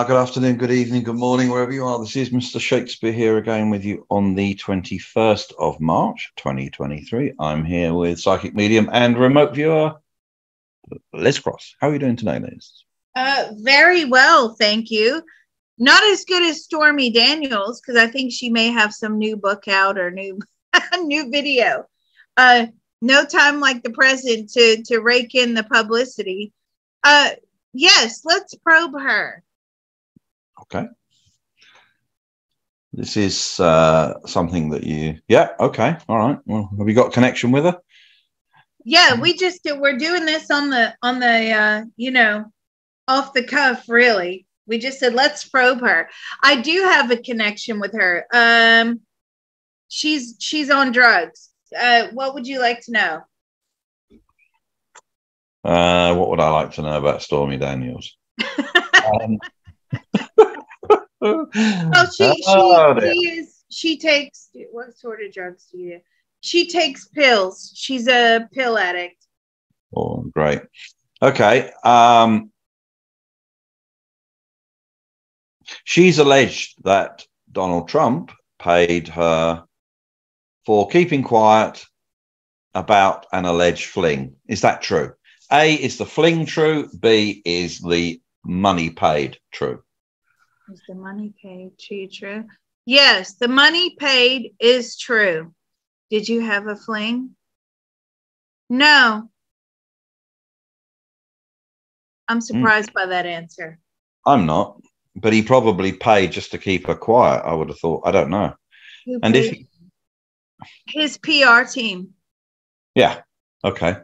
Good afternoon, good evening, good morning, wherever you are. This is Mr. Shakespeare here again with you on the 21st of March, 2023. I'm here with psychic medium and remote viewer, Liz Cross. How are you doing today, Liz? Very well, thank you. Not as good as Stormy Daniels, because I think she may have some new book out or new new video. No time like the present to rake in the publicity. Yes, let's probe her. Okay. This is something that you... Yeah, okay, all right. Well, have you got a connection with her? Yeah, we're doing this on the you know, off the cuff, really. We just said, let's probe her. I do have a connection with her. She's on drugs. What would you like to know? What would I like to know about Stormy Daniels? She takes, what sort of drugs do you do? She takes pills. She's a pill addict. Oh, great. Okay. She's alleged that Donald Trump paid her for keeping quiet about an alleged fling. Is that true? A, is the fling true? B, is the money paid true? Is the money paid true? Yes, the money paid is true. Did you have a fling? No. I'm surprised by that answer. I'm not, but he probably paid just to keep her quiet, I would have thought. I don't know. And if his PR team. Yeah. Okay.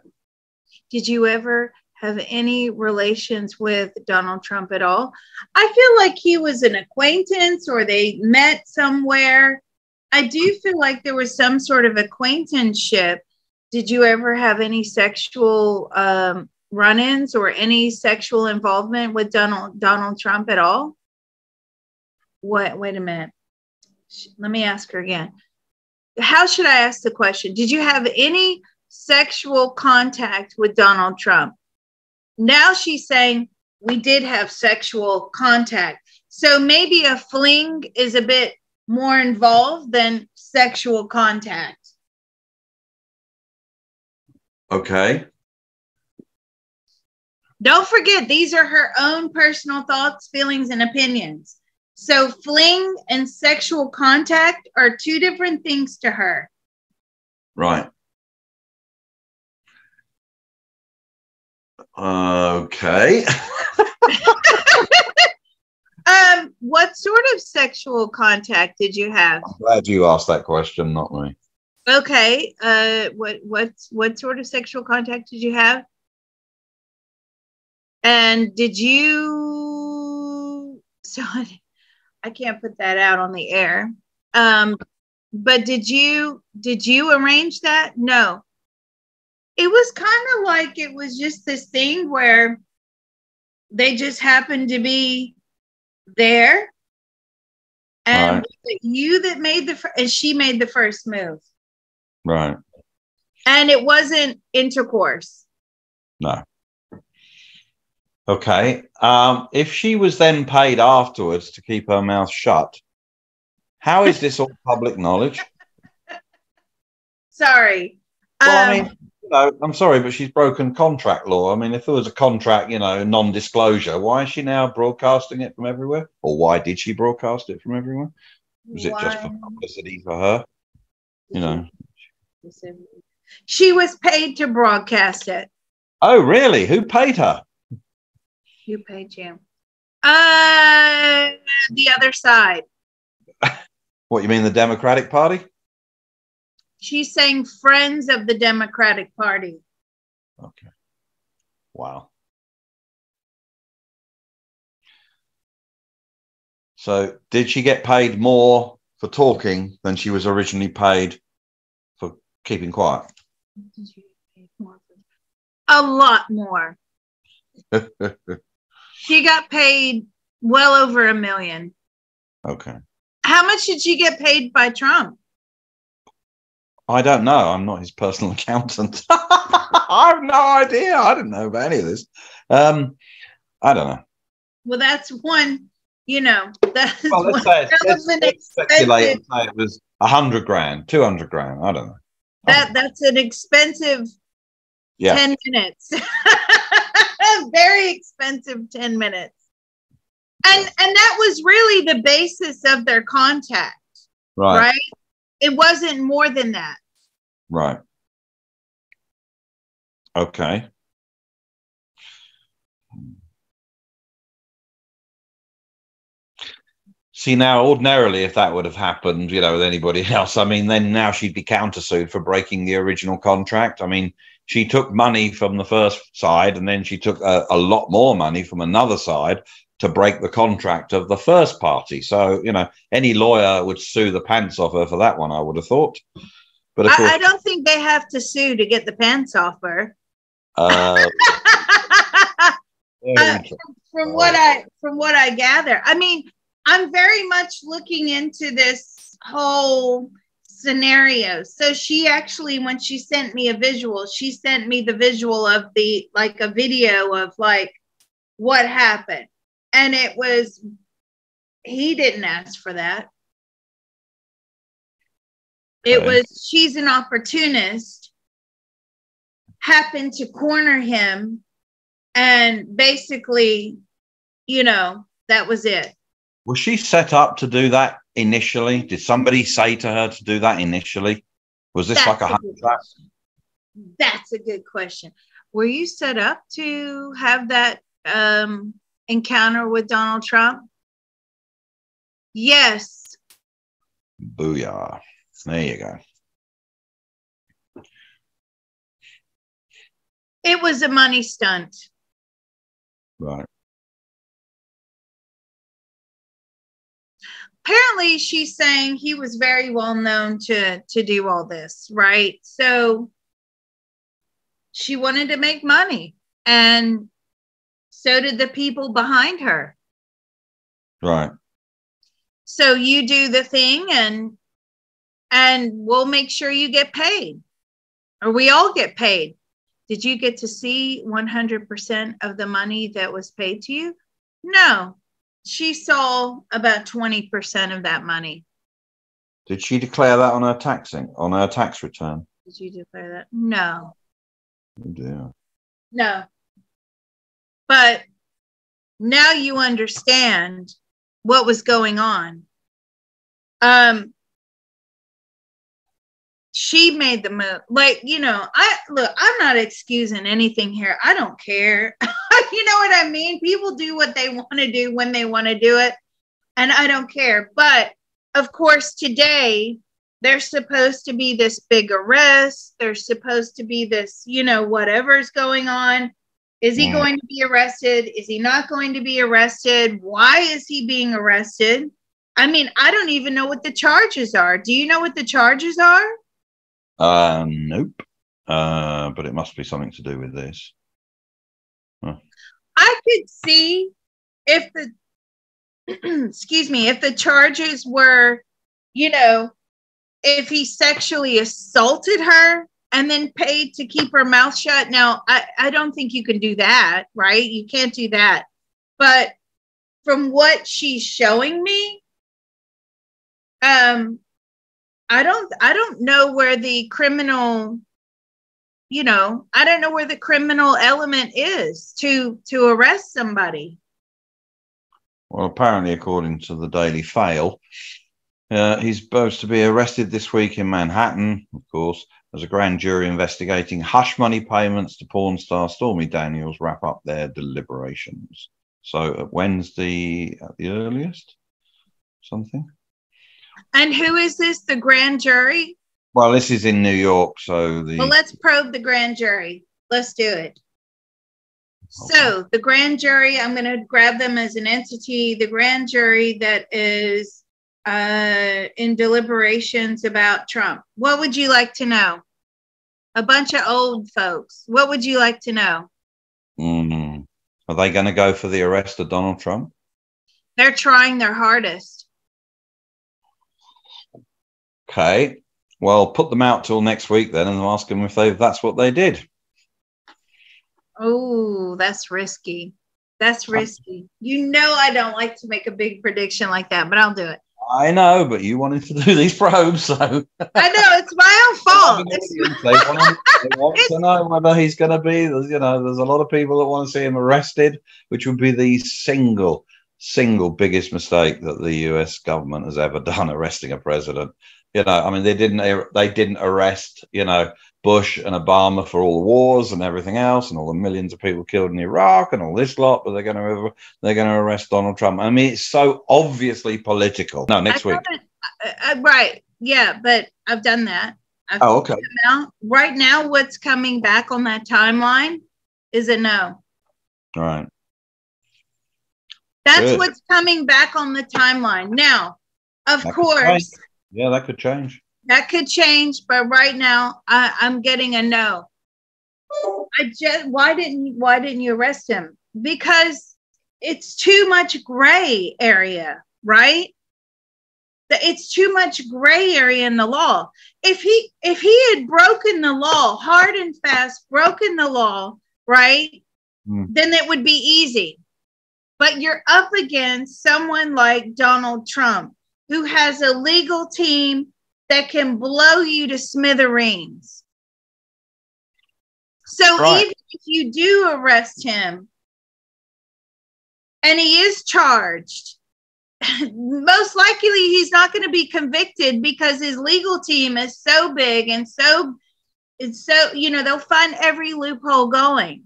Did you ever have any relations with Donald Trump at all? I feel like he was an acquaintance or they met somewhere. I do feel like there was some sort of acquaintanceship. Did you ever have any sexual run-ins or any sexual involvement with Donald Trump at all? What? Wait a minute. Let me ask her again. How should I ask the question? Did you have any sexual contact with Donald Trump? Now she's saying we did have sexual contact. So maybe a fling is a bit more involved than sexual contact. Okay. Don't forget, these are her own personal thoughts, feelings, and opinions. So fling and sexual contact are two different things to her. Right. Okay. What sort of sexual contact did you have? I'm glad you asked that question, not me. Okay. What sort of sexual contact did you have? And did you... So I can't put that out on the air. But did you arrange that? No. It was kind of like it was just this thing where they just happened to be there, and you that made and she made the first move. Right. And it wasn't intercourse. No. Okay. If she was then paid afterwards to keep her mouth shut, how is this all public knowledge? Sorry. Well, I mean, I'm sorry, but she's broken contract law. I mean, if there was a contract, non-disclosure, why is she now broadcasting it from everywhere? Or why did she broadcast it from everywhere? Was it just for publicity for her? She was paid to broadcast it. Oh, really? Who paid her? Who paid you? The other side. What, you mean the Democratic Party? She's saying friends of the Democratic Party. Okay. Wow. So did she get paid more for talking than she was originally paid for keeping quiet? A lot more. She got paid well over $1 million. Okay. How much did she get paid by Trump? I don't know. I'm not his personal accountant. I have no idea. I didn't know about any of this. I don't know. Well, that's one, that's Well, one let's speculate and say it was 100 grand, 200 grand. I don't know. That's an expensive 10 minutes. Very expensive 10 minutes. And that was really the basis of their contact. Right? It wasn't more than that. Right. Okay. See, now, ordinarily, if that would have happened, with anybody else, I mean, then now she'd be countersued for breaking the original contract. I mean, she took money from the first side, and then she took a lot more money from another side to break the contract of the first party. So, any lawyer would sue the pants off her for that one, I would have thought. But of course, I don't think they have to sue to get the pants off her. From what I gather, I mean, I'm very much looking into this whole scenario. So she actually, when she sent me a visual, she sent me the visual of a video of what happened. And it was, he didn't ask for that. It was, she's an opportunist, happened to corner him, and basically, that was it. Was she set up to do that initially? Did somebody say to her to do that initially? Was this like a hunch? That's a good question. Were you set up to have that encounter with Donald Trump? Yes. Booyah. There you go. It was a money stunt. Right. Apparently, she's saying he was very well known to do all this, right? So she wanted to make money, and so did the people behind her. Right. So you do the thing, and we'll make sure you get paid, or we all get paid. Did you get to see 100% of the money that was paid to you? No. She saw about 20% of that money. Did she declare that on her tax return? Did you declare that? No. Oh dear. No. But now you understand what was going on. She made the move. I'm not excusing anything here. I don't care. You know what I mean? People do what they want to do when they want to do it. And I don't care. But of course, today there's supposed to be this big arrest. There's supposed to be this, whatever's going on. Is he going to be arrested? Is he not going to be arrested? Why is he being arrested? I mean, I don't even know what the charges are. Do you know what the charges are? Nope. But it must be something to do with this. Huh. I could see if the if the charges were, if he sexually assaulted her and then paid to keep her mouth shut. Now, I don't think you can do that, right? You can't do that. But from what she's showing me, I don't know where the criminal, I don't know where the criminal element is to arrest somebody. Well, apparently, according to the Daily Fail, he's supposed to be arrested this week in Manhattan, of course, as a grand jury investigating hush money payments to porn star Stormy Daniels wrap up their deliberations. So Wednesday at the earliest, something. And who is this, the grand jury? Well, this is in New York, so Well, let's probe the grand jury. Let's do it. Okay. So the grand jury, I'm going to grab them as an entity. The grand jury that is in deliberations about Trump. What would you like to know? A bunch of old folks. What would you like to know? Are they going to go for the arrest of Donald Trump? They're trying their hardest. Okay. Well, put them out till next week then and ask them if that's what they did. Oh, that's risky. That's risky. You know, I don't like to make a big prediction like that, but I'll do it. I know, but you wanted to do these probes, so I know it's my own fault. They want to know whether he's going to be. There's a lot of people that want to see him arrested, which would be the single biggest mistake that the U.S. government has ever done, arresting a president. I mean, they didn't arrest, Bush and Obama for all the wars and everything else and all the millions of people killed in Iraq and all this lot, but they're going to arrest Donald Trump. I mean, it's so obviously political. No, next week. Right. Yeah, but I've done that. Okay. Right now, what's coming back on that timeline is a no. All right. That's good. What's coming back on the timeline. Now, of course. Yeah, that could change. That could change, but right now I'm getting a no. Why didn't you arrest him? Because it's too much gray area, right? It's too much gray area in the law. If he had broken the law, hard and fast, broken the law, right? Then it would be easy. But you're up against someone like Donald Trump, who has a legal team that can blow you to smithereens. So even if you do arrest him and he is charged, most likely he's not going to be convicted because his legal team is so big and they'll find every loophole going.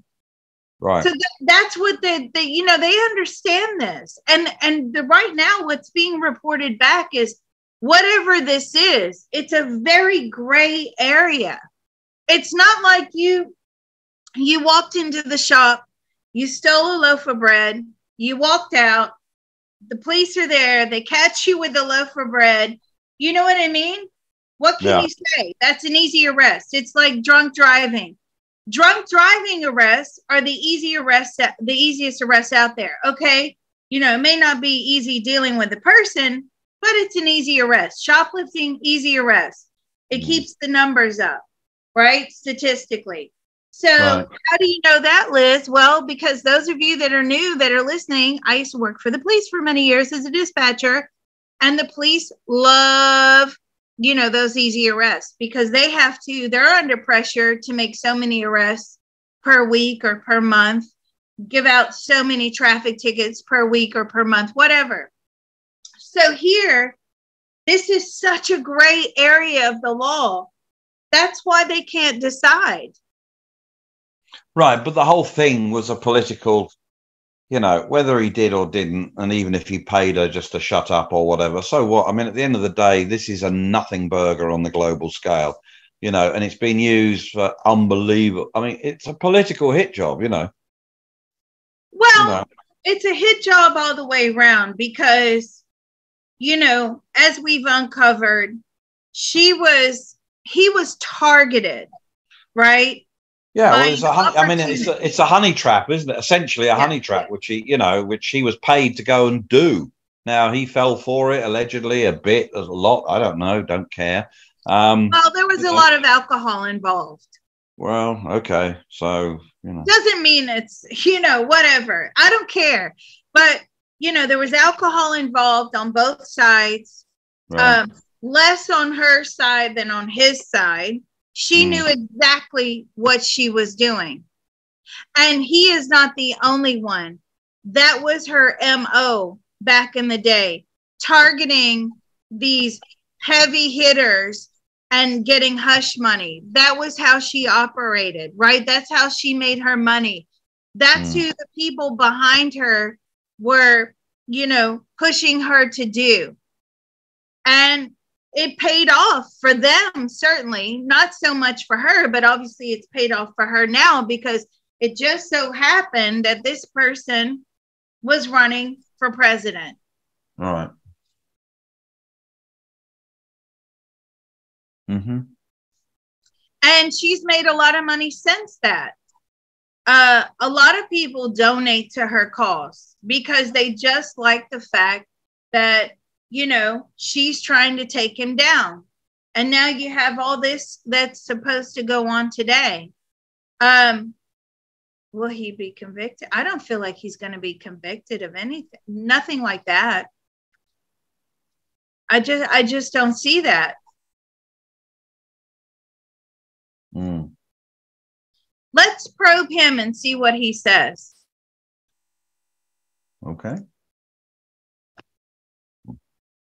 Right. So that's what they understand this. And right now what's being reported back is whatever this is, it's a very gray area. It's not like you walked into the shop, you stole a loaf of bread, you walked out, the police are there, they catch you with a loaf of bread. You know what I mean? What can you say? That's an easy arrest. It's like drunk driving. Drunk driving arrests are the easiest arrests out there. Okay. It may not be easy dealing with the person, but it's an easy arrest. Shoplifting, easy arrest. It keeps the numbers up, right? Statistically. So how do you know that, Liz? Well, because those of you that are new, that are listening, I used to work for the police for many years as a dispatcher, and the police love, those easy arrests because they're under pressure to make so many arrests per week or per month, give out so many traffic tickets per week or per month, whatever. So here, this is such a gray area of the law. That's why they can't decide. Right. But the whole thing was a political, whether he did or didn't, and even if he paid her just to shut up or whatever, so what? I mean, at the end of the day, this is a nothing burger on the global scale, and it's been used for unbelievable. I mean, it's a political hit job, Well, it's a hit job all the way around because, as we've uncovered, he was targeted, right? Yeah, well, it's a honey trap, isn't it? Essentially a honey trap, which he was paid to go and do. Now he fell for it allegedly a bit, a lot. I don't know, don't care. Well, there was a lot of alcohol involved. Well, okay, so doesn't mean it's whatever. I don't care, but there was alcohol involved on both sides. Right. Less on her side than on his side. She knew exactly what she was doing. And he is not the only one. That was her MO back in the day, targeting these heavy hitters and getting hush money. That was how she operated, right? That's how she made her money. That's who the people behind her were, pushing her to do. And it paid off for them, certainly, not so much for her, but obviously it's paid off for her now because it just so happened that this person was running for president. All right. And she's made a lot of money since that. A lot of people donate to her cause because they just like the fact that, you know, she's trying to take him down. And now you have all this that's supposed to go on today. Will he be convicted? I don't feel like he's going to be convicted of anything. Nothing like that. I just don't see that. Let's probe him and see what he says. Okay.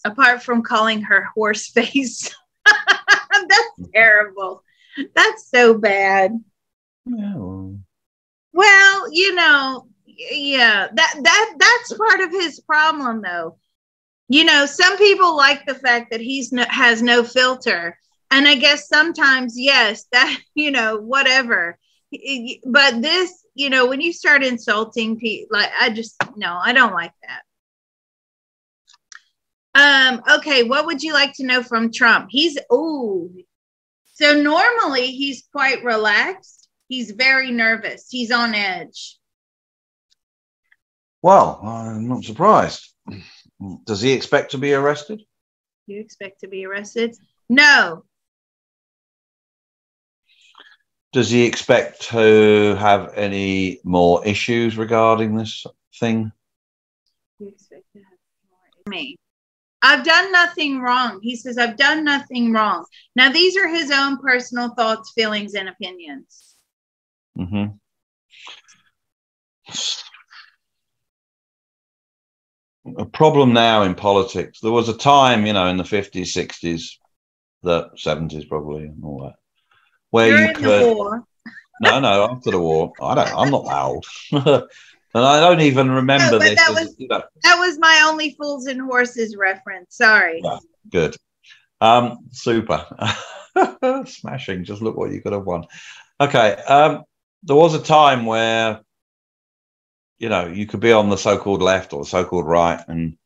Apart from calling her horse face. That's terrible. That's so bad. Yeah. Well, you know, yeah, that's part of his problem, though. You know, some people like the fact that has no filter, and I guess sometimes, yes, that, you know, whatever. But this, you know, when you start insulting people, like, I don't like that. Okay, what would you like to know from Trump? So normally he's quite relaxed. He's very nervous. He's on edge. Well, I'm not surprised. Does he expect to be arrested? You expect to be arrested? No. Does he expect to have any more issues regarding this thing? You expect to have more me. I've done nothing wrong. He says, I've done nothing wrong. Now, these are his own personal thoughts, feelings, and opinions. Mm-hmm. A problem now in politics. There was a time, you know, in the 50s, 60s, the 70s probably, and all that, where During you could. The war. No, after the war. I'm not that old. And I don't even remember this. That was my Only Fools and Horses reference. Sorry. Yeah, good. Super. Smashing. Just look what you could have won. Okay. There was a time where, you know, you could be on the so-called left or the so-called right, and,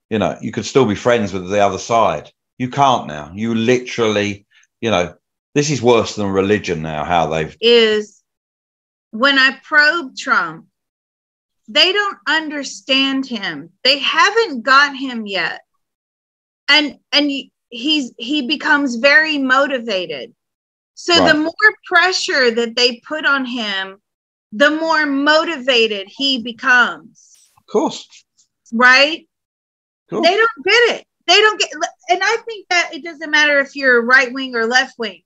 you know, you could still be friends with the other side. You can't now. You literally, you know, this is worse than religion now, how they've... Is when I probe Trump, they don't understand him. They haven't got him yet. And he becomes very motivated. So right. The more pressure that they put on him, the more motivated he becomes. Of course. Right? Cool. They don't get it. They don't get, and I think that it doesn't matter if you're right wing or left wing.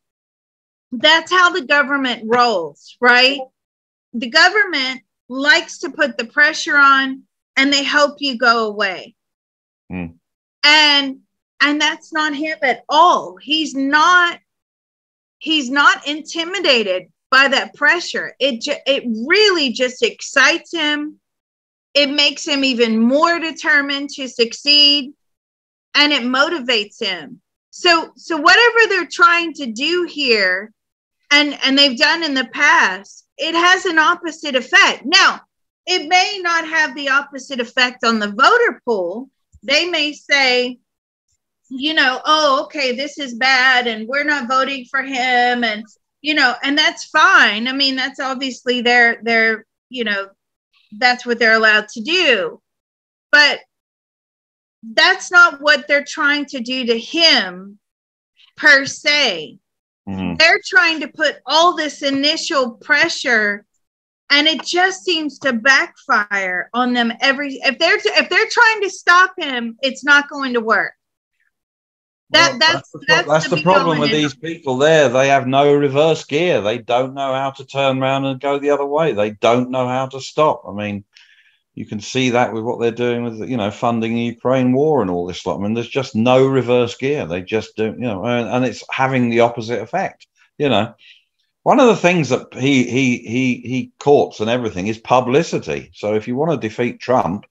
That's how the government rolls, right? The government likes to put the pressure on, and they hope you go away. And that's not him at all. He's not intimidated by that pressure. It really just excites him. It makes him even more determined to succeed, and it motivates him. So whatever they're trying to do here, and they've done in the past, it has an opposite effect. Now, it may not have the opposite effect on the voter pool. They may say, you know, oh, okay, this is bad, and we're not voting for him, and, you know, and that's fine. I mean, that's obviously their, you know, that's what they're allowed to do. But that's not what they're trying to do to him per se. They're trying to put all this initial pressure, and it just seems to backfire on them if they're trying to stop him, it's not going to work. That's the problem with these people there. They have no reverse gear. They don't know how to turn around and go the other way. They don't know how to stop. I mean, you can see that with what they're doing with, you know, funding the Ukraine war and all this lot. I mean, there's just no reverse gear. They just don't, you know, and it's having the opposite effect. You know, one of the things that he courts and everything is publicity. So if you want to defeat Trump,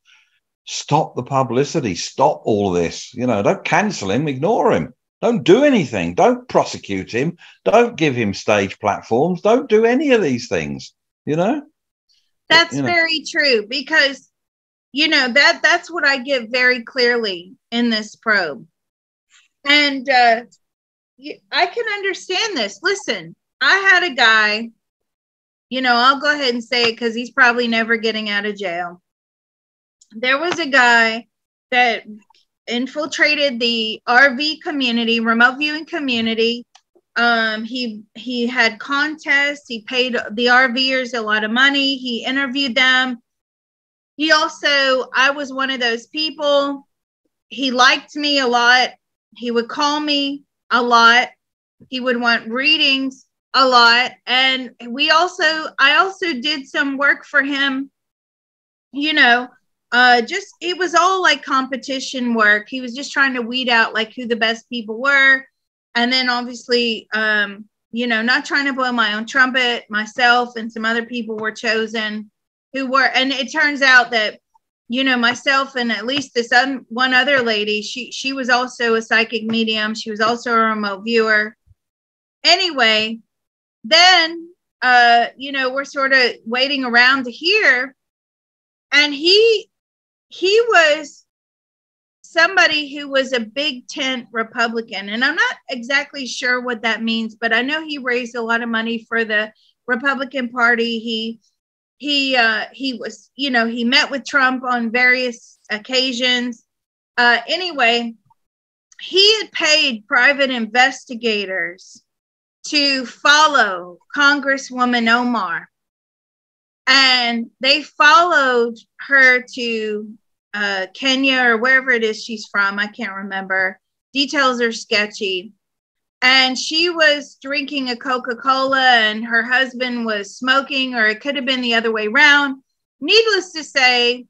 stop the publicity, stop all this, you know, don't cancel him, ignore him, don't do anything, don't prosecute him, don't give him stage platforms, don't do any of these things, you know. That's very true, because, you know, that's what I get very clearly in this probe. And I can understand this. Listen, I had a guy you know, I'll go ahead and say it because he's probably never getting out of jail. There was a guy that infiltrated the RV community, remote viewing community. He had contests. He paid the RVers a lot of money. He interviewed them. He also, I was one of those people. He liked me a lot. He would call me a lot. He would want readings a lot. And I also did some work for him, you know, it was all like competition work. He was just trying to weed out like who the best people were. And then obviously, you know, not trying to blow my own trumpet, myself and some other people were chosen who were, and it turns out that, you know, myself and at least this one other lady, she was also a psychic medium. She was also a remote viewer. Anyway, then, you know, we're sort of waiting around to hear. And he was somebody who was a big tent Republican. And I'm not exactly sure what that means, but I know he raised a lot of money for the Republican Party. He was, you know, he met with Trump on various occasions. Anyway, he had paid private investigators to follow Congresswoman Omar. And they followed her to Kenya or wherever it is she's from. I can't remember. Details are sketchy. And she was drinking a Coca-Cola and her husband was smoking, or it could have been the other way around. Needless to say,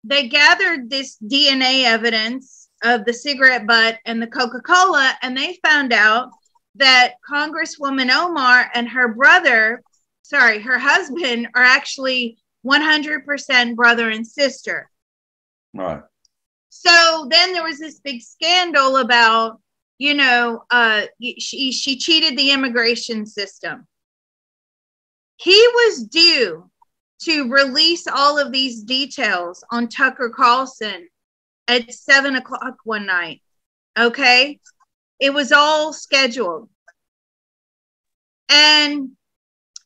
they gathered this DNA evidence of the cigarette butt and the Coca-Cola, and they found out that Congresswoman Omar and her husband are actually 100% brother and sister. Right. So then there was this big scandal about, you know, she cheated the immigration system. He was due to release all of these details on Tucker Carlson at 7:00 one night. Okay. It was all scheduled. And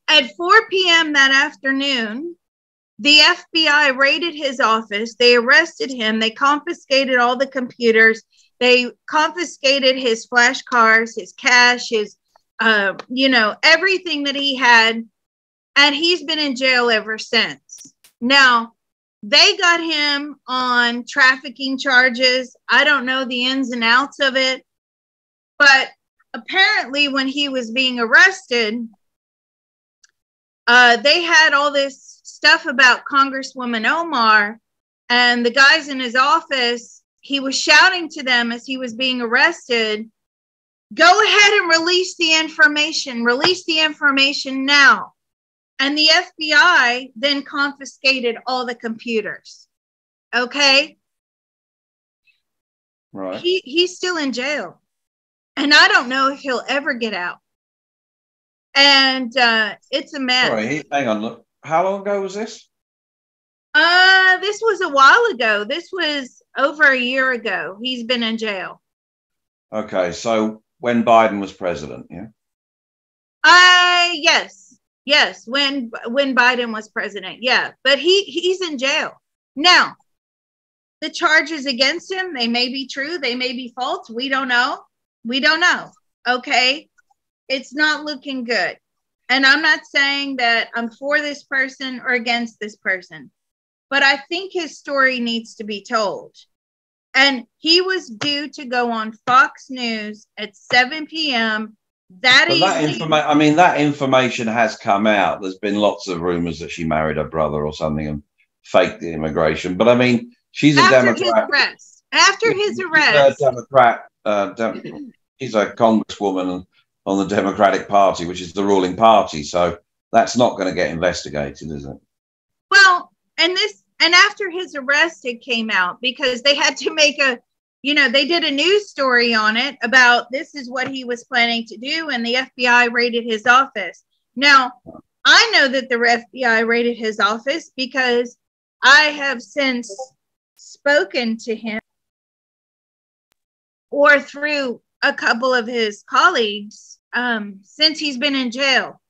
at 4 p.m. that afternoon, the FBI raided his office. They arrested him. They confiscated all the computers. They confiscated his flash cards, his cash, his, you know, everything that he had. And he's been in jail ever since. Now, they got him on trafficking charges. I don't know the ins and outs of it. But apparently when he was being arrested, they had all this stuff about Congresswoman Omar, and the guys in his office, he was shouting to them as he was being arrested, go ahead and release the information now. And the FBI then confiscated all the computers. Okay. Right. He's still in jail. And I don't know if he'll ever get out. And it's a mess. Sorry, hang on. Look, how long ago was this? This was a while ago. This was over a year ago. He's been in jail. Okay, so when Biden was president, yeah. Yes. When Biden was president, yeah. But he's in jail now. The charges against him, they may be true, they may be false. We don't know. Okay. It's not looking good. And I'm not saying that I'm for this person or against this person, but I think his story needs to be told. And he was due to go on Fox News at 7 p.m. that evening. That information has come out. There's been lots of rumors that she married her brother or something and faked the immigration. But I mean, she's a Democrat. After his arrest. She's a Democrat. She's a congresswoman on the Democratic Party, which is the ruling party. So that's not going to get investigated, is it? Well, and after his arrest, it came out because they had to make they did a news story on it about this is what he was planning to do. And the FBI raided his office. Now, I know that the FBI raided his office because I have since spoken to him or through a couple of his colleagues since he's been in jail.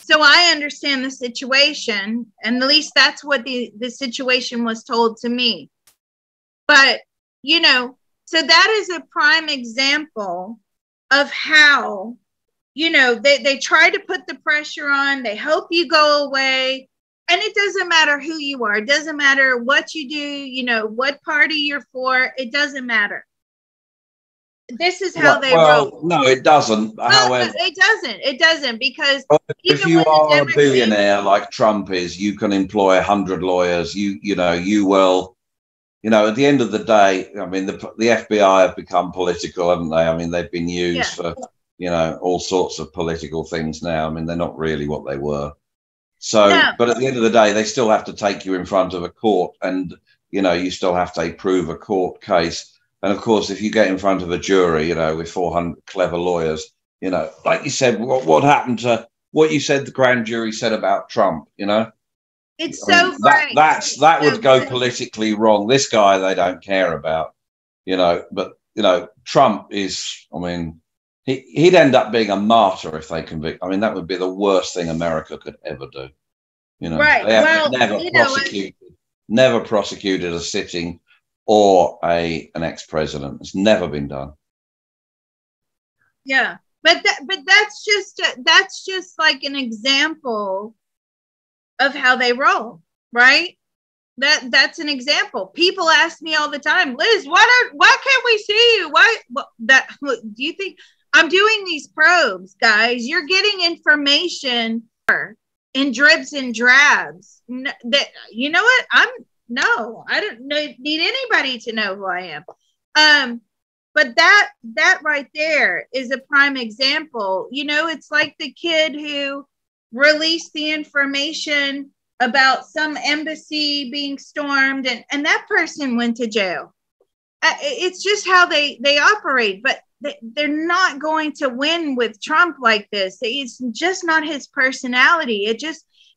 So I understand the situation, and at least that's what the situation was told to me. But, you know, so that is a prime example of how, you know, they try to put the pressure on, they hope you go away. And it doesn't matter who you are. It doesn't matter what you do, you know, what party you're for. It doesn't matter. This is how they roll. No, it doesn't. Well, However, it doesn't. It doesn't, because if you are a billionaire like Trump is, you can employ 100 lawyers. You know, you will. You know, at the end of the day, I mean, the FBI have become political, haven't they? I mean, they've been used for, you know, all sorts of political things now. I mean, they're not really what they were. So, no. But at the end of the day, they still have to take you in front of a court, and, you know, you still have to prove a court case. And of course, if you get in front of a jury, you know, with 400 clever lawyers, you know, like you said, what happened to what you said the grand jury said about Trump, you know? It's so great. That would go politically wrong. This guy, they don't care about, you know, but, you know, Trump is, I mean, he'd end up being a martyr if they convict. I mean, that would be the worst thing America could ever do. You know, right. They have never prosecuted a sitting or an ex-president. It's never been done. Yeah. But that's just like an example of how they roll, right? That's an example. People ask me all the time, Liz, why can't we see you? Do you think I'm doing these probes, guys? You're getting information in dribs and drabs. That, you know what? I don't need anybody to know who I am. But that right there is a prime example. You know, it's like the kid who released the information about some embassy being stormed, and that person went to jail. It's just how they operate, but they're not going to win with Trump like this. It's just not his personality.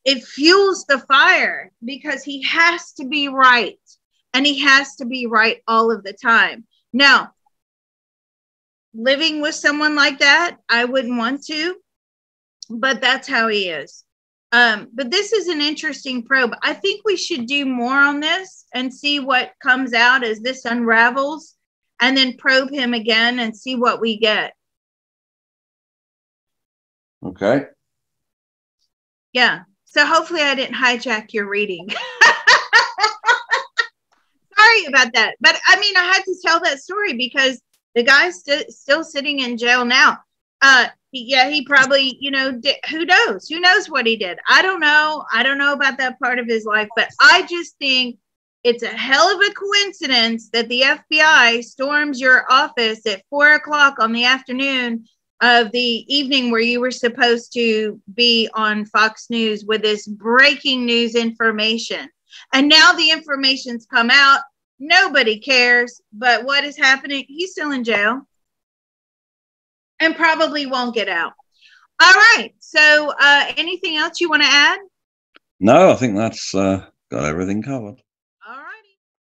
It fuels the fire because he has to be right, and he has to be right all of the time. Now, living with someone like that, I wouldn't want to, but that's how he is. But this is an interesting probe. I think we should do more on this and see what comes out as this unravels, and then probe him again and see what we get. Okay. Yeah. So hopefully I didn't hijack your reading. Sorry about that. But I mean, I had to tell that story because the guy's still sitting in jail now. He probably, you know, who knows? Who knows what he did? I don't know. I don't know about that part of his life, but I just think it's a hell of a coincidence that the FBI storms your office at 4:00 on the afternoon of the evening where you were supposed to be on Fox News with this breaking news information. And now the information's come out. Nobody cares. But what is happening? He's still in jail and probably won't get out. All right. So anything else you want to add? No, I think that's got everything covered.